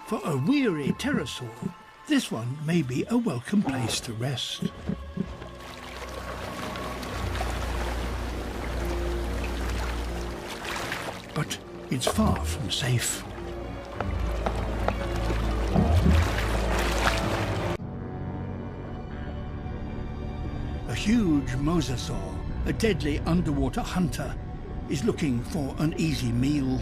For a weary pterosaur, this one may be a welcome place to rest. But it's far from safe. A huge mosasaur, a deadly underwater hunter, is looking for an easy meal.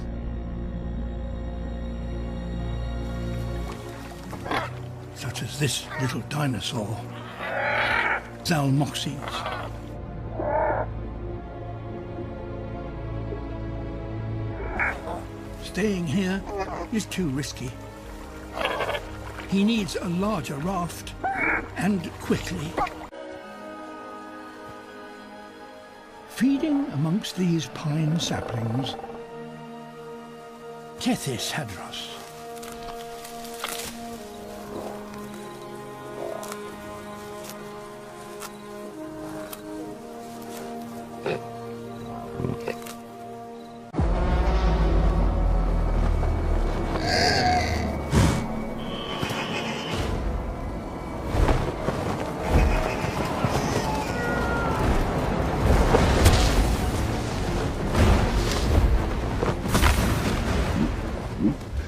Such as this little dinosaur, Zalmoxes. Staying here is too risky. He needs a larger raft, and quickly. Feeding amongst these pine saplings, Tethys hadros.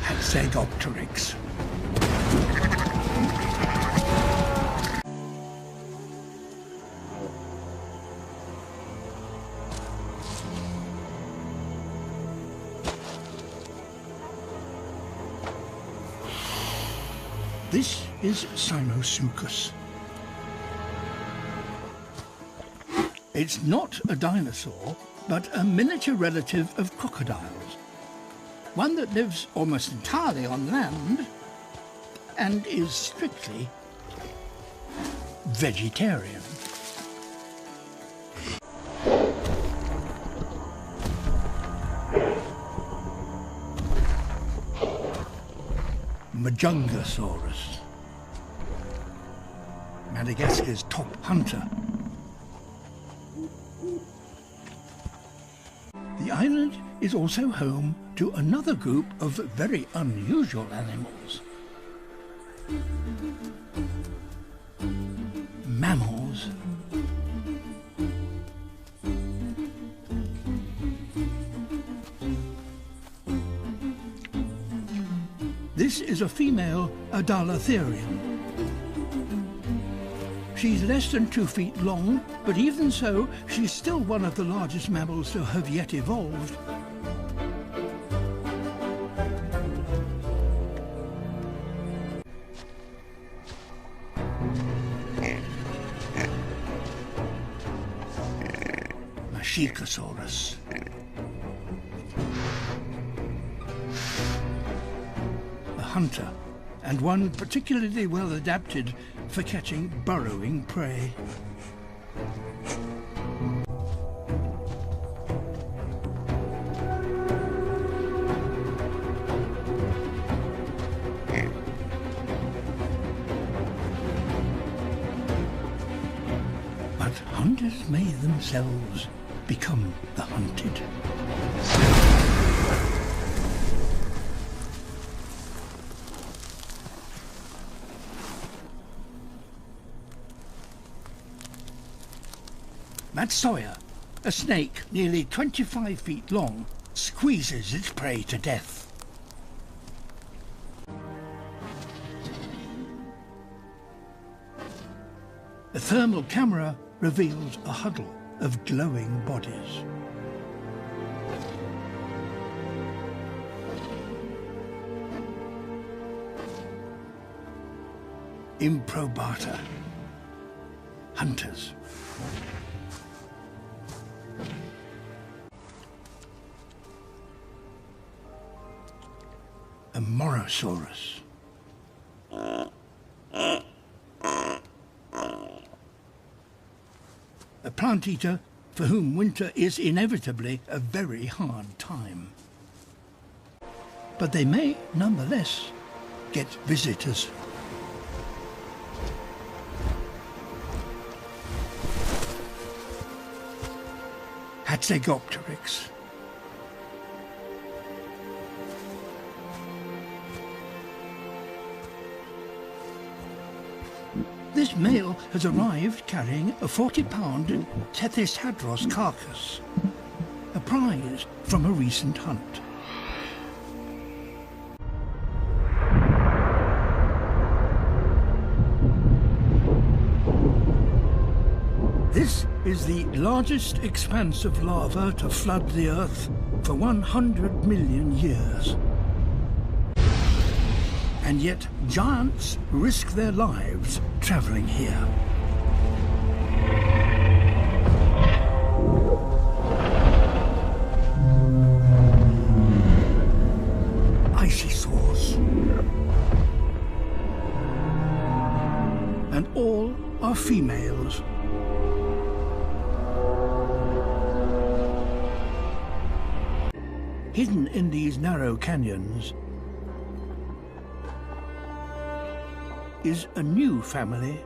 Hexagopteryx. This is Cynosuchus. It's not a dinosaur, but a miniature relative of crocodiles. One that lives almost entirely on land and is strictly vegetarian. Majungasaurus, Madagascar's top hunter. The island is also home to another group of very unusual animals. Mammals. This is a female Adalatherium. She's less than 2 feet long, but even so, she's still one of the largest mammals to have yet evolved. Mashikasaurus. A hunter, and one particularly well adapted for catching burrowing prey. But hunters may themselves become the hunted. Matsoya, a snake nearly 25 feet long, squeezes its prey to death. A thermal camera reveals a huddle of glowing bodies. Improbata, hunters. A Morosaurus. A plant eater for whom winter is inevitably a very hard time. But they may, nonetheless, get visitors. Hexagopteryx. This male has arrived carrying a 40-pound Tethys carcass, a prize from a recent hunt. This is the largest expanse of lava to flood the Earth for 100 million years. And yet giants risk their lives travelling here. Ichthyosaurs. And all are females. Hidden in these narrow canyons is a new family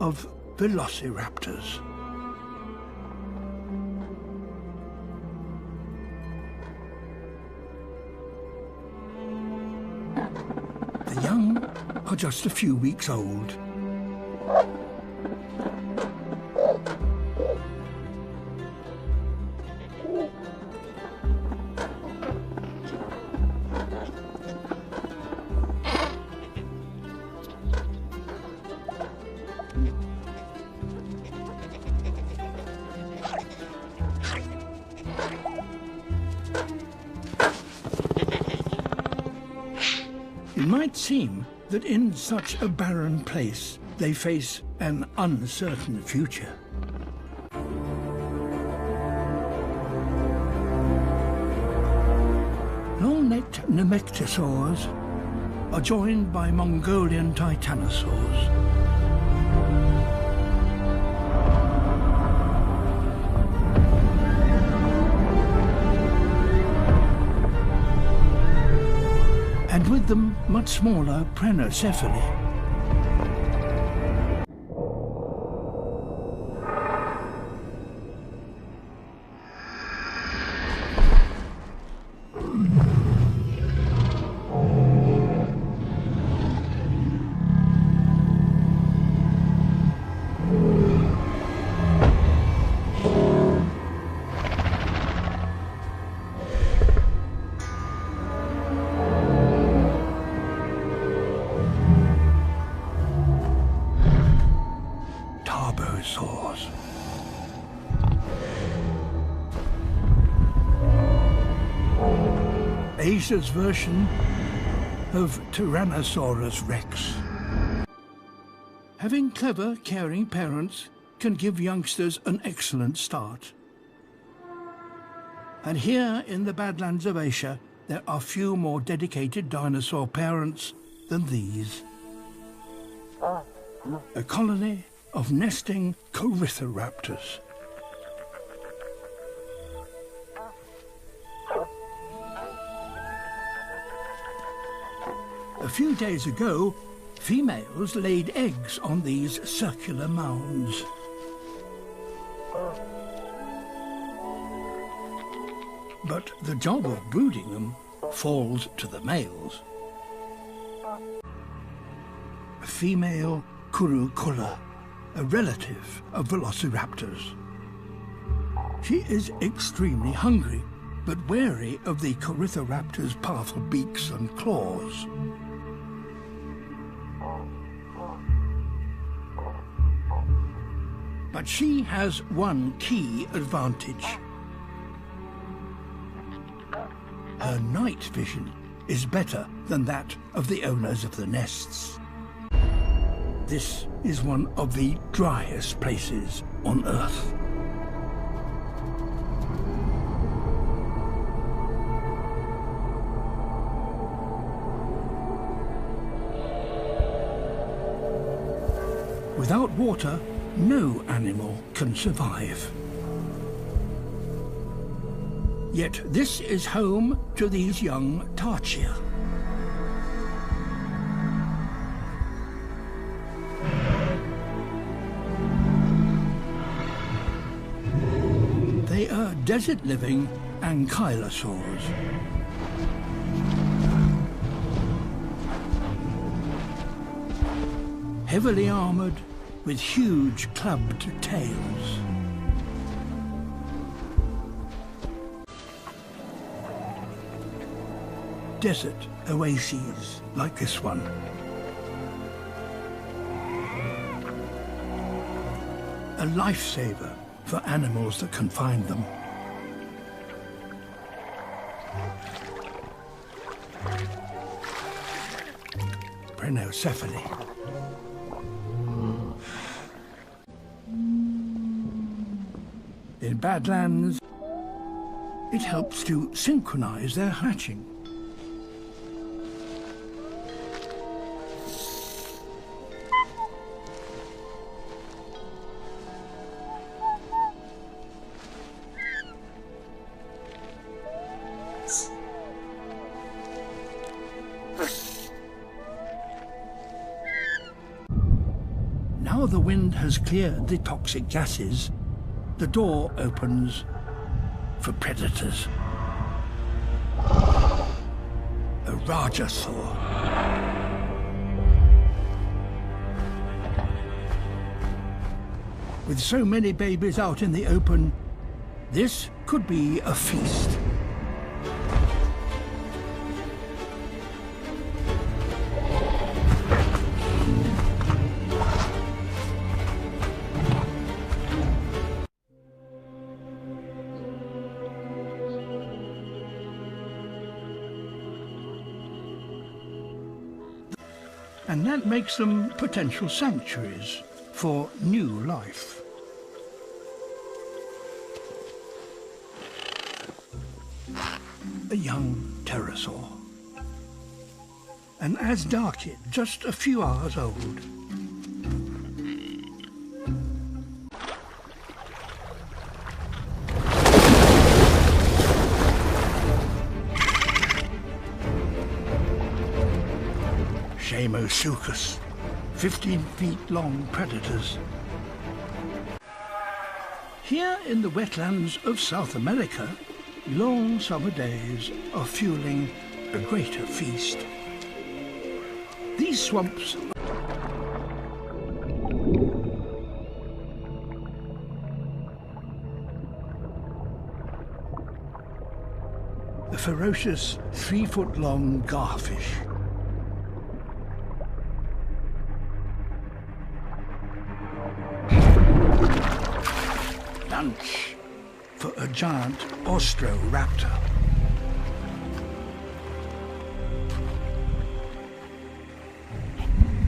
of velociraptors. The young are just a few weeks old. It might seem that in such a barren place they face an uncertain future. Long-necked nemectosaurs are joined by Mongolian titanosaurs. And with them, much smaller prenocephaly. Asia's version of Tyrannosaurus rex. Having clever, caring parents can give youngsters an excellent start. And here in the Badlands of Asia, there are few more dedicated dinosaur parents than these. A colony of nesting Corythoraptors. A few days ago, females laid eggs on these circular mounds. But the job of brooding them falls to the males. A female Kurucula, a relative of velociraptors. She is extremely hungry, but wary of the Corythoraptor's powerful beaks and claws. But she has one key advantage. Her night vision is better than that of the owners of the nests. This is one of the driest places on Earth. Without water, no animal can survive. Yet this is home to these young tarchia. They are desert-living ankylosaurs. heavily armoured with huge clubbed tails. Desert oases like this one. A lifesaver for animals that can find them. Brenocephaly. In Badlands, it helps to synchronize their hatching. Now the wind has cleared the toxic gases, the door opens for predators. A Rajasaur. With so many babies out in the open, this could be a feast. And that makes them potential sanctuaries for new life. A young pterosaur. An Asdarchid, just a few hours old. Shamosuchus, 15 feet long predators. Here in the wetlands of South America, long summer days are fueling a greater feast. These swamps the ferocious 3-foot-long garfish. Lunch for a giant Austroraptor.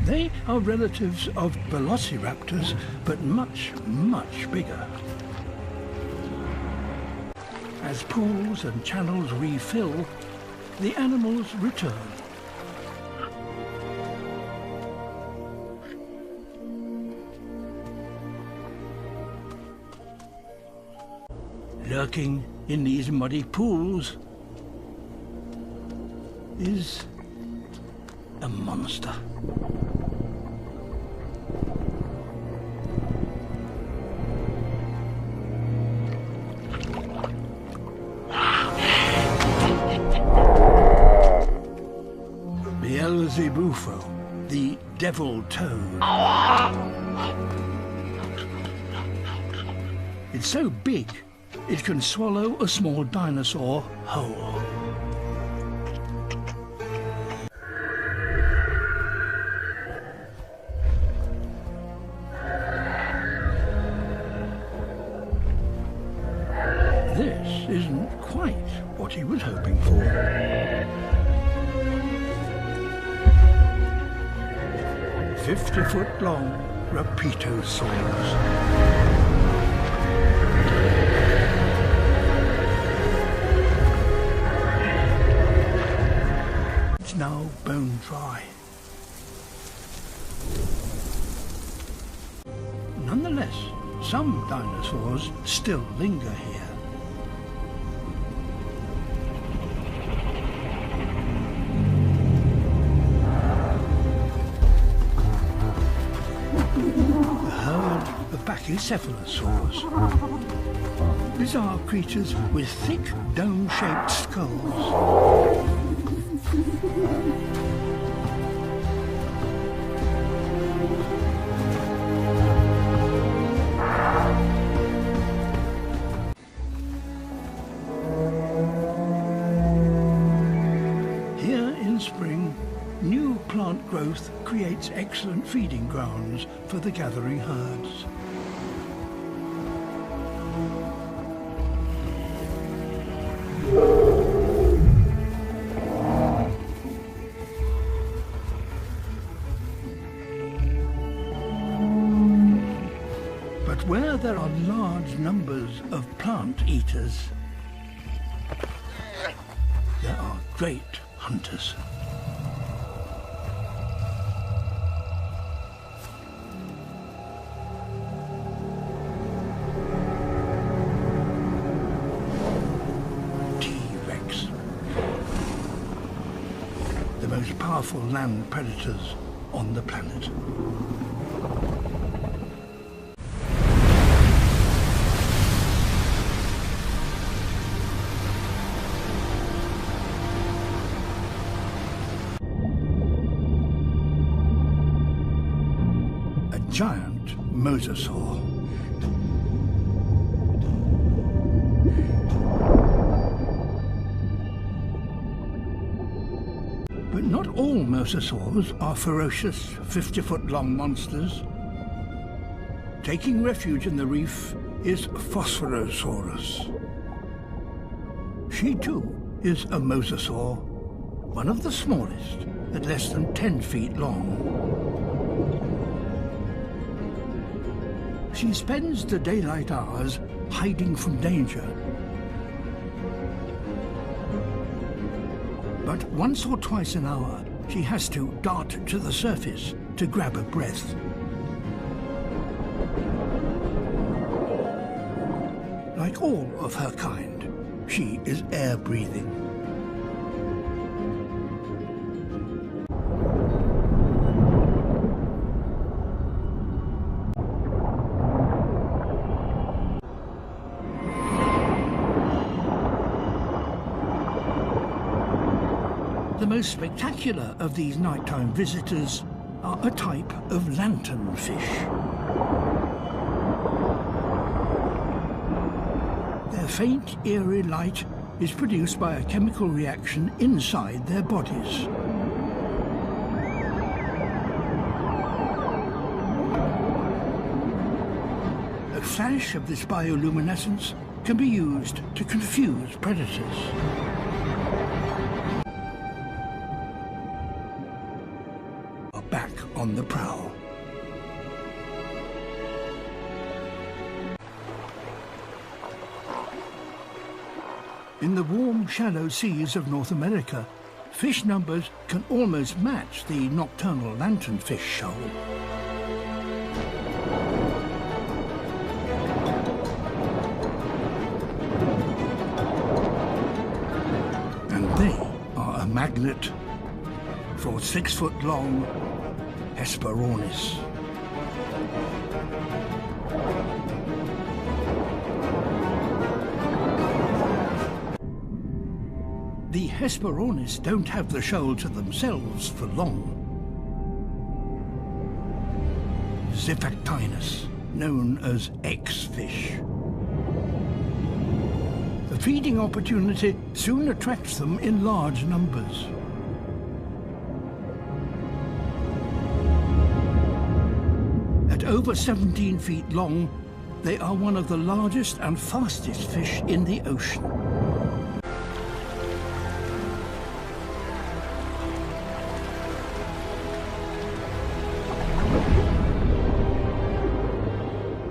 They are relatives of velociraptors, but much, much bigger. As pools and channels refill, the animals return. Lurking in these muddy pools is a monster. Beelzebufo, the devil toad. It's so big, it can swallow a small dinosaur whole. This isn't quite what he was hoping for. 50-foot-long Rapitosaurs. Now bone dry. Nonetheless, some dinosaurs still linger here. A herd of Pachycephalosaurs. Bizarre creatures with thick, dome-shaped skulls. growth creates excellent feeding grounds for the gathering herds. But where there are large numbers of plant eaters, there are great hunters. T-Rex, the most powerful land predators on the planet. Giant mosasaur. But not all mosasaurs are ferocious, 50-foot-long monsters. Taking refuge in the reef is Phosphorosaurus. She too is a mosasaur, one of the smallest, at less than 10 feet long. She spends the daylight hours hiding from danger. But once or twice an hour, she has to dart to the surface to grab a breath. Like all of her kind, she is air-breathing. The most spectacular of these nighttime visitors are a type of lanternfish. Their faint, eerie light is produced by a chemical reaction inside their bodies. A flash of this bioluminescence can be used to confuse predators. Back on the prowl. In the warm, shallow seas of North America, fish numbers can almost match the nocturnal lanternfish shoal. And they are a magnet for 6-foot-long Hesperornis. The Hesperornis don't have the shoal to themselves for long. Ziphactinus, known as X-fish. The feeding opportunity soon attracts them in large numbers. At over 17 feet long, they are one of the largest and fastest fish in the ocean.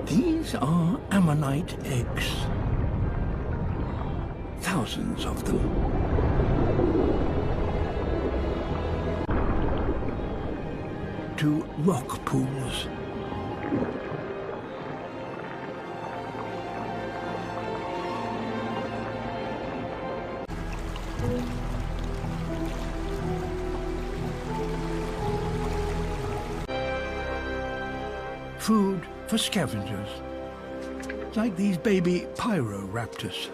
These are ammonite eggs. Thousands of them. To rock pools. Food for scavengers, like these baby pyroraptors.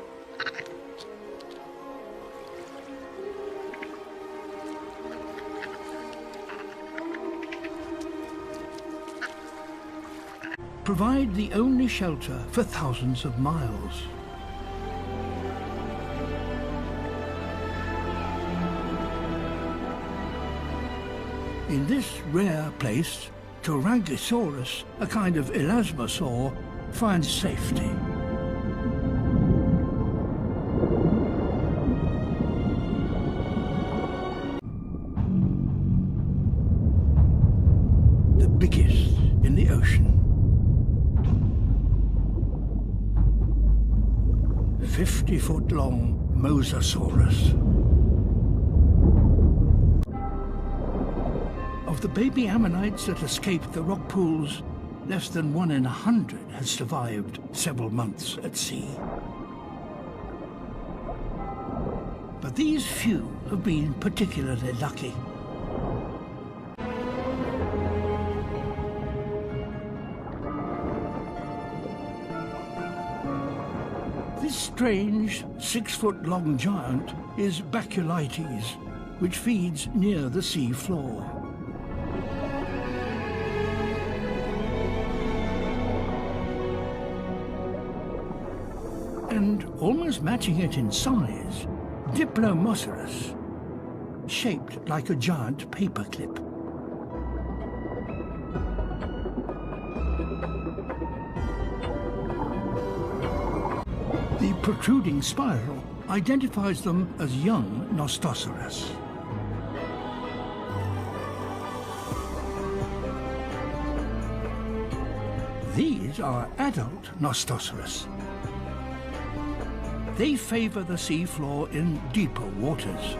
Provide the only shelter for thousands of miles. In this rare place, Tyrannosaurus, a kind of elasmosaur, finds safety. The biggest in the ocean. 50-foot-long Mosasaurus. Of the baby ammonites that escaped the rock pools, less than 1 in 100 has survived several months at sea. But these few have been particularly lucky. This strange 6-foot-long giant is Baculites, which feeds near the sea floor. And almost matching it in size, Diplomosaurus, shaped like a giant paperclip. The protruding spiral identifies them as young Nostosaurus. These are adult Nostosaurus. They favour the seafloor in deeper waters.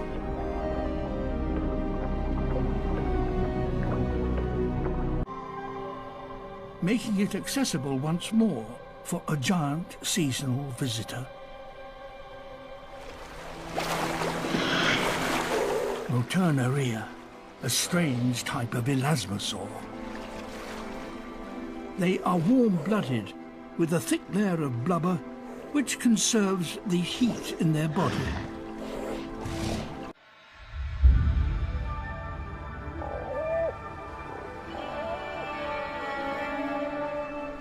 Making it accessible once more for a giant seasonal visitor. Roternaria, a strange type of elasmosaur. They are warm-blooded, with a thick layer of blubber which conserves the heat in their body.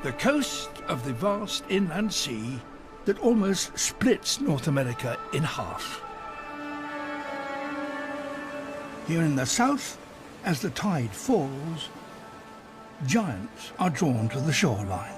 The coast of the vast inland sea that almost splits North America in half. Here in the south, as the tide falls, giants are drawn to the shoreline.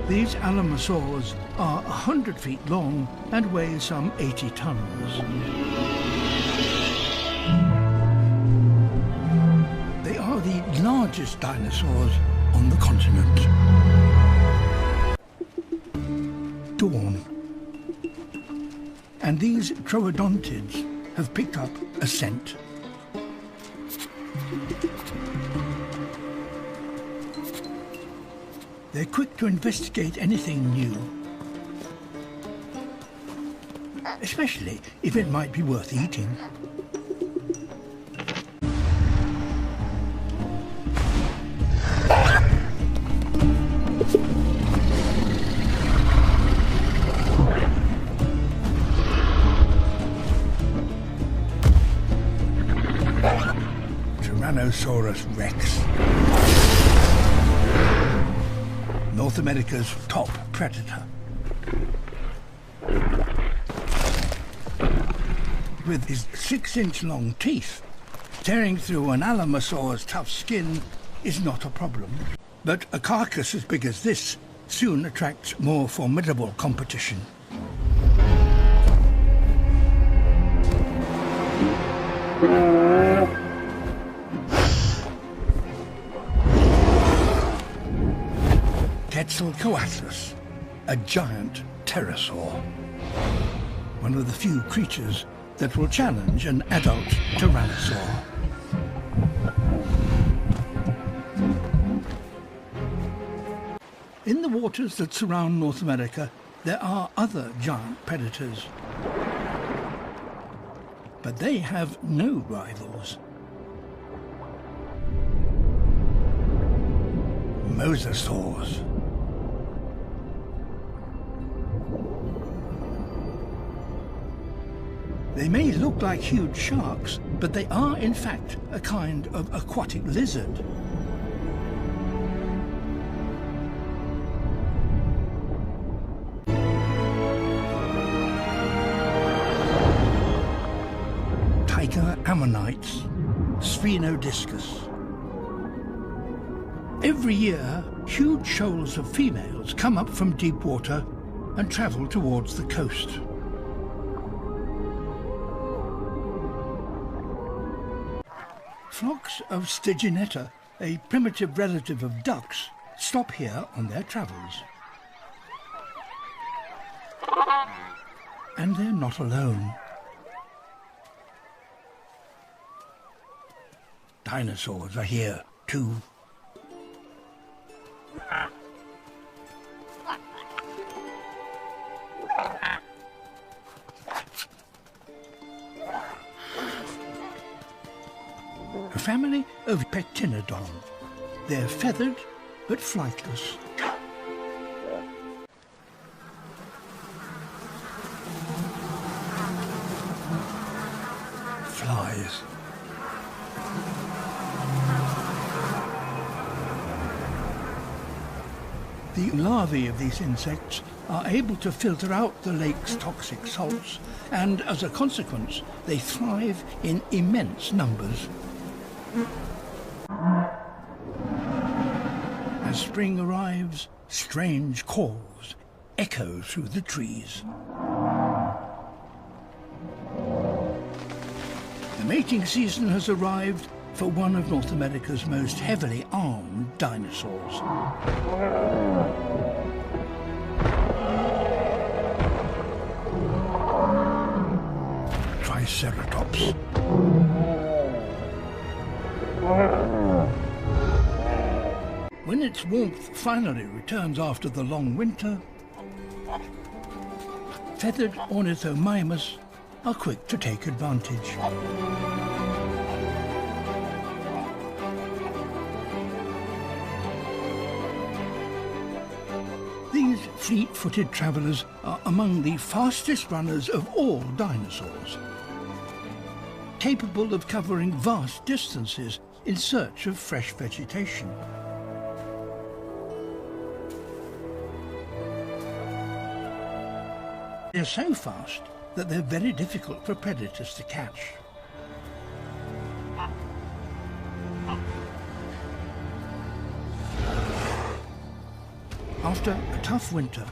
These alamosaurs are 100 feet long and weigh some 80 tons. They are the largest dinosaurs on the continent. Dawn. And these troodontids have picked up a scent. They're quick to investigate anything new, especially if it might be worth eating. Tyrannosaurus rex. North America's top predator. With his 6-inch long teeth, tearing through an alamosaur's tough skin is not a problem. But a carcass as big as this soon attracts more formidable competition. Quetzalcoatlus, a giant pterosaur. One of the few creatures that will challenge an adult tyrannosaur. In the waters that surround North America, there are other giant predators. But they have no rivals. Mosasaurs. They may look like huge sharks, but they are in fact a kind of aquatic lizard. Tiger ammonites, sphenodiscus. Every year, huge shoals of females come up from deep water and travel towards the coast. Flocks of Styginetta, a primitive relative of ducks, stop here on their travels. And they're not alone. Dinosaurs are here too. A family of Pectinodon. They're feathered but flightless. Flies. The larvae of these insects are able to filter out the lake's toxic salts, and as a consequence, they thrive in immense numbers. As spring arrives, strange calls echo through the trees. The mating season has arrived for one of North America's most heavily armed dinosaurs. Triceratops. When its warmth finally returns after the long winter, feathered ornithomimus are quick to take advantage. These fleet-footed travellers are among the fastest runners of all dinosaurs, capable of covering vast distances in search of fresh vegetation. They're so fast that they're very difficult for predators to catch. After a tough winter,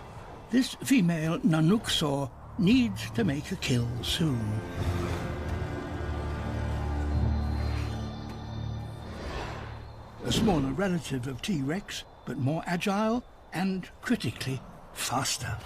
this female Nanuqsaur needs to make a kill soon. A smaller relative of T-Rex, but more agile and, critically, faster.